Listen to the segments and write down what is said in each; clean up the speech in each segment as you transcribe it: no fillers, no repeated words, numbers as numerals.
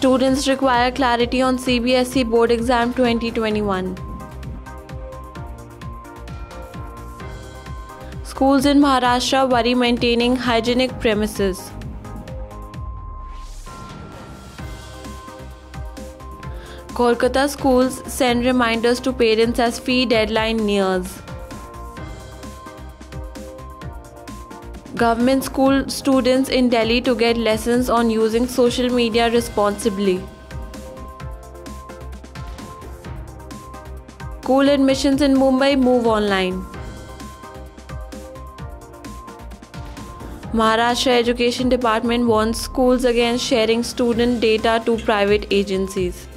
Students require clarity on CBSE Board Exam 2021. Schools in Maharashtra worry maintaining hygienic premises. Kolkata schools send reminders to parents as fee deadline nears. Government school students in Delhi to get lessons on using social media responsibly. School admissions in Mumbai move online. Maharashtra Education Department warns schools against sharing student data to private agencies.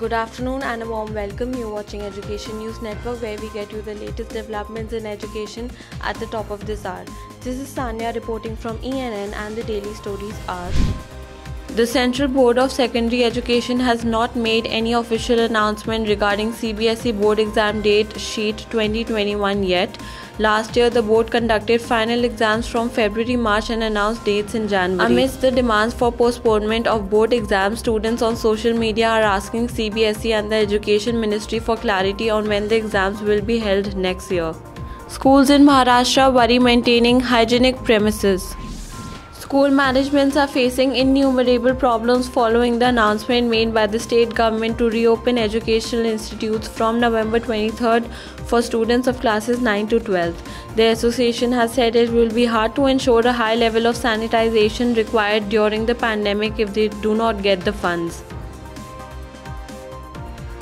Good afternoon and a warm welcome. You're watching Education News Network, where we get you the latest developments in education at the top of this hour. This is Sanya reporting from ENN, and the daily stories are: the Central Board of Secondary Education has not made any official announcement regarding CBSE Board Exam Date Sheet 2021 yet. Last year, the board conducted final exams from February, March and announced dates in January. Amidst the demands for postponement of board exams, students on social media are asking CBSE and the Education Ministry for clarity on when the exams will be held next year. Schools in Maharashtra worry maintaining hygienic premises. School managements are facing innumerable problems following the announcement made by the state government to reopen educational institutes from November 23rd for students of classes 9 to 12. The association has said it will be hard to ensure a high level of sanitization required during the pandemic if they do not get the funds.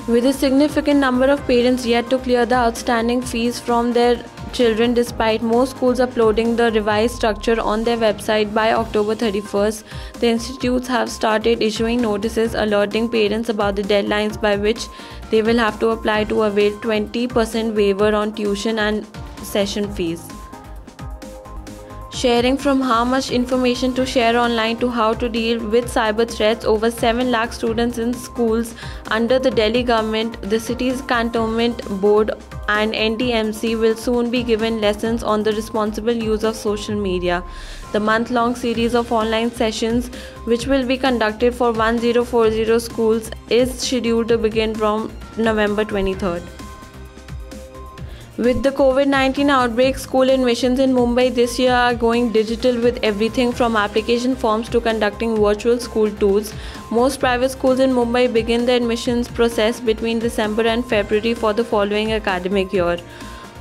With a significant number of parents yet to clear the outstanding fees from their children, despite most schools uploading the revised structure on their website by October 31st, the institutes have started issuing notices alerting parents about the deadlines by which they will have to apply to avail 20% waiver on tuition and session fees. Sharing from how much information to share online to how to deal with cyber threats, over 7 lakh students in schools under the Delhi government, the city's cantonment board and NDMC will soon be given lessons on the responsible use of social media. The month-long series of online sessions, which will be conducted for 1040 schools, is scheduled to begin from November 23rd. With the COVID-19 outbreak, school admissions in Mumbai this year are going digital, with everything from application forms to conducting virtual school tours. Most private schools in Mumbai begin the admissions process between December and February for the following academic year.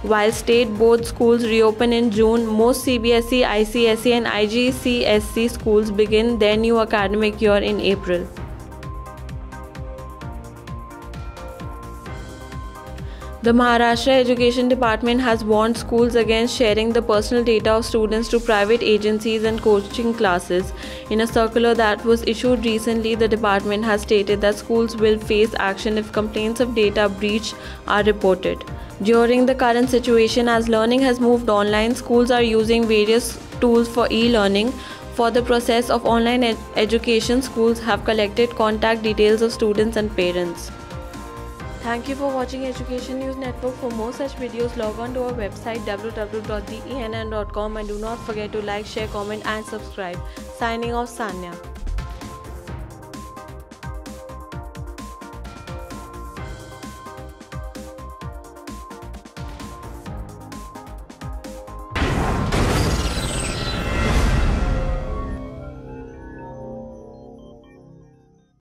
While state board schools reopen in June, most CBSE, ICSE and IGCSE schools begin their new academic year in April. The Maharashtra Education Department has warned schools against sharing the personal data of students to private agencies and coaching classes. In a circular that was issued recently, the department has stated that schools will face action if complaints of data breach are reported. During the current situation, as learning has moved online, schools are using various tools for e-learning. For the process of online education, schools have collected contact details of students and parents. Thank you for watching Education News Network. For more such videos, log on to our website www.theenn.com and do not forget to like, share, comment and subscribe. Signing off, Sanya.